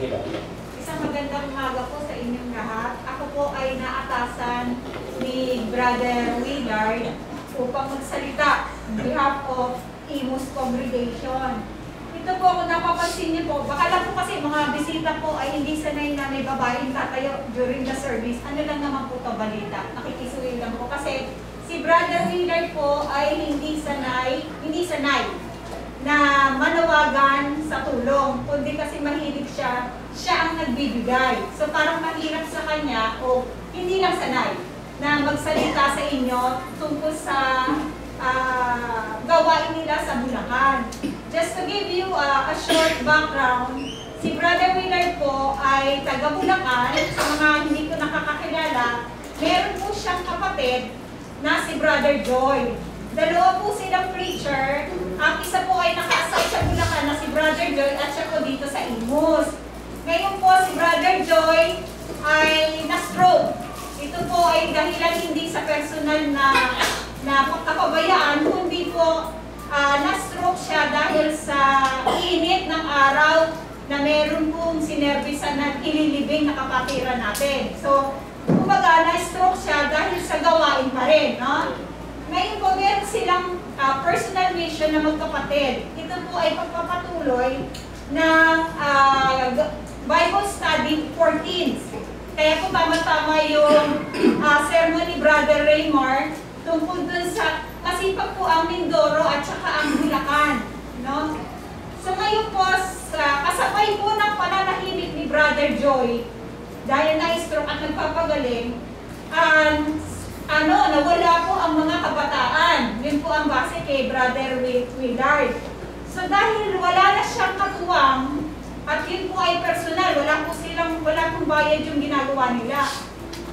Isang magandang umaga po sa inyong lahat. Ako po ay naatasan ni Brother Willard upang magsalita on behalf of Imus Congregation. Ito po, kung napapansin niyo po, baka lang po kasi mga bisita po ay hindi sanay na may babaeng tatayo during the service. Ano lang naman po ito balita? Nakikisuwi lang po kasi si Brother Willard po ay hindi sanay na manawagan sa tulong, kundi kasi mahilig siya ang nagbibigay. So parang mahirap sa kanya o hindi lang sanay na magsalita sa inyo tungkol sa gawain nila sa Bulacan. Just to give you a short background, si Brother Willard po ay taga Bulacan. Sa mga hindi ko nakakakilala, meron po siyang kapatid na si Brother Joy. Dalawa po silang preacher. Ang isa po ay naka-assign sa Bulacan na si Brother Joy at siya po dito sa Imus. Ngayon po si Brother Joy ay na-stroke. Ito po ay dahilan hindi sa personal na pagkapabayaan, kundi po na-stroke siya dahil sa init ng araw na meron pong sinervisan na ililibing na kapatiran natin. So, kumbaga, na-stroke siya dahil sa gawain pa rin, no? Ngayon po, meron silang personal mission na magkapatid. Ito po ay pagpapatuloy ng Bible Study 14. Kaya po tama-tama yung sermon ni Brother Raymar tungkol dun sa masipag po ang Mindoro at saka ang Bulacan. No? So ngayon po, kasabay po ng pananahimik ni Brother Joy, dahil na-stroke at nagpapagaling, nawala po ang mga kabataan. Yun po ang base kay Brother Willard. So dahil wala na siyang katuwang, at yun po ay personal, wala pong bayad yung ginagawa nila.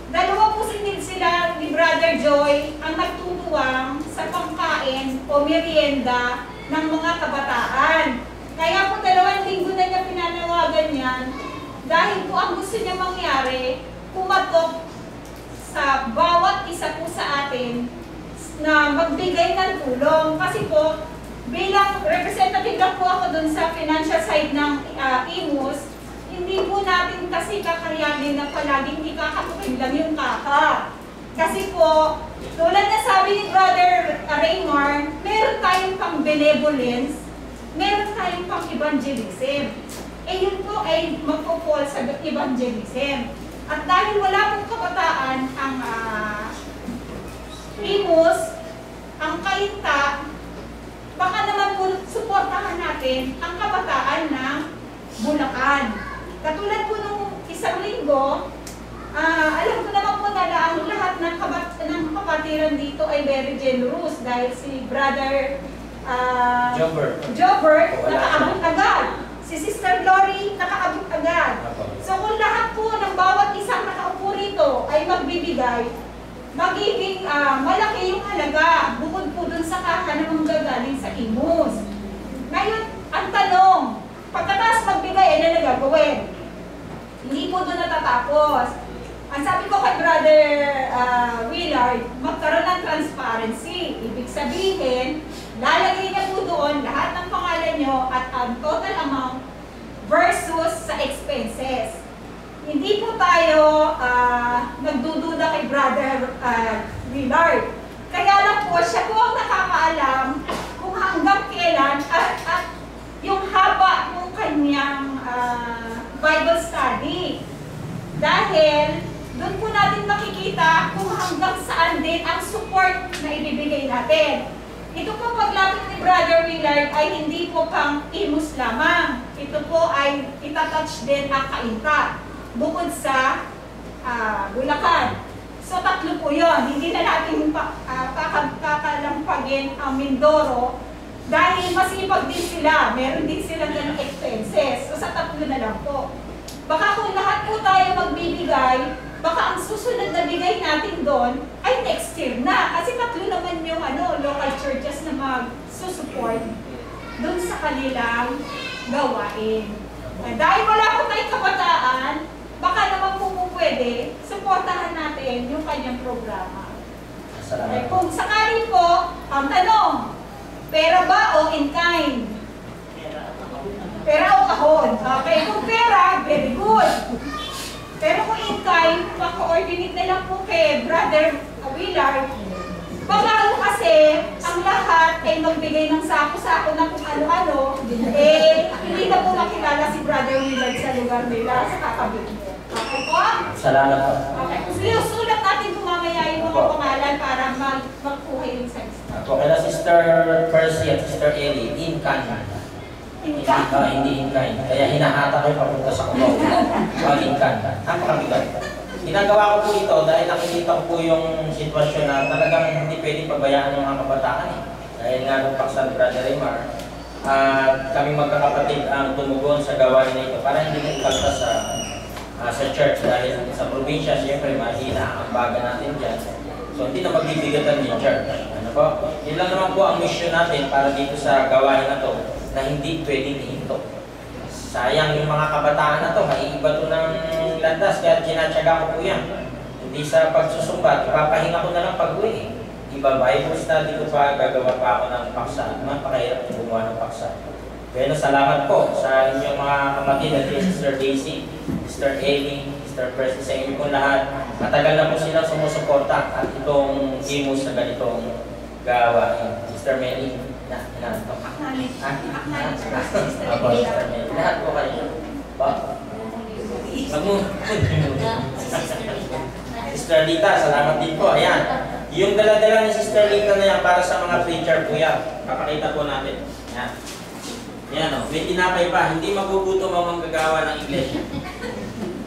Dalawa po sila ni Brother Joy ang nagtutuwang sa pangkain o merienda ng mga kabataan. Kaya po 2 linggo na niya pinanawagan yan dahil po ang gusto niya mangyari, pumatok sa bawat isa po sa atin na magbigay ng tulong. Kasi po, bilang representative lang po ako dun sa financial side ng Imus, hindi po natin kasi kakayanin na palaging ikakatukin lang yung kaka. Kasi po, tulad na sabi ni Brother Raymar, meron tayong pang benevolence, meron tayong pang evangelism. Yun po ay magpo-fall sa evangelism. At dahil wala pong kabataan ang Imus, ang kainta, baka naman po suportahan natin ang kabataan ng Bulacan. Katulad po nung isang linggo, alam ko naman po na ang lahat ng kapatiran dito ay very generous dahil si Brother Jobert nakaabot agad. Si Sister Glory nakaabot agad. So kung lahat po ng bawat isang nakaupo rito ay magbibigay, magiging malaki yung halaga bukod po dun sa kaka na manggagaling sa Imus. Ngayon, ang tanong, pagkatapos magbigay, ano na gagawin? Hindi po doon natatapos. Ang sabi ko kay Brother Willard, magkaroon ng transparency. Ibig sabihin, lalagay niya po doon lahat ng pangalan nyo at ang total amount versus sa expenses. Hindi po tayo nagdududa kay Brother Willard. Kaya lang po, siya po ang nakakaalam kung hanggang kailan at yung haba ng kanyang Bible study. Dahil doon po natin makikita kung hanggang saan din ang support na ibibigay natin. Ito po paglapit ni Brother Willard ay hindi po pang Imus lamang. Ito po ay itatouch din ang kainta. Bukod sa Bulacan. So 3 po yun. Hindi na natin kakalampagin ang Mindoro dahil masipag din sila. Meron din silang ganong expenses. So sa 3 na lang po. Baka kung lahat po tayo magbibigay, baka ang susunod na bigay natin doon ay next year na. Kasi 3 naman yung local churches na mag-support doon sa kanilang gawain. Dahil wala po tayong kabataan, baka naman po pwede, supportahan natin yung kanyang programa. Kung sakali po, ang tanong, pera ba o in kind? Pera o kahon? Okay, kung pera, very i-coordinate na lang po kay Brother Willard. Pagkalo kasi, ang lahat ay magbigay ng sako-sako na kung ano-ano, hindi na po makilala si Brother Willard sa lugar nila, sa kakabit. Okay po? Salamat po. Okay. Sulat natin po mamaya yung mga pangalan para magkuha yung sa lista. Ako kaya Sister Percy at Sister Ellie, in-kind. Hindi in-kind. Kaya hinahata kayo papunta sa kumaw. Pag in-kind. Napakabigat. Ginagawa ko po ito dahil nakikita ko po yung sitwasyon na talagang hindi pwede pabayaan ng mga kabataan. Dahil nga nung paksan Brother Raymar, kami magkakapatid ang tumugon sa gawain na ito para hindi na ikalta sa church dahil sa probinsya, siyempre mahina ang baga natin dyan. So hindi na magbibigatan yung church. Ano po? Yun lang naman po ang mission natin para dito sa gawain na to na hindi pwedeng ihinto. Sayang yung mga kabataan na to, maiiba to ng landas kaya tinatsaga ko po yan. Hindi sa pagsusumbat, ipapahinga ko na lang pag-uwi. Iba Bible study ko pa, gagawa pa ako ng paksa. Napakahirap gumawa ng paksa. Kaya salamat po sa inyong mga kapatid at Sister Daisy, Sister Amy, Sister Percy, sa inyo po lahat. Matagal na po silang sumusuporta at itong imus na ganitong gawain. Sister Mary, lahat po kayo. Sister Lita, salamat din po. Ayan. Yung dala-dala ni Sister Lita na yan para sa mga preacher po yan. Papakita po natin. Ayan. Yan o, may tinapay pa, hindi magugutom ang manggagawa ng iglesia.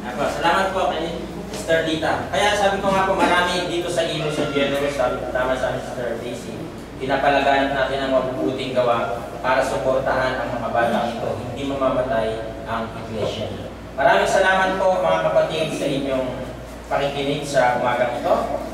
Ako, salamat po kay Sister Dita. Kaya sabi ko nga po, marami dito sa Ilo, sa Generous, tama sa Sister Daisy, pinapalaganap natin ang mabubuting gawa para suportahan ang mga batang ito, hindi mamamatay ang iglesia. Maraming salamat po mga kapatid sa inyong pakikinig sa umagang ito.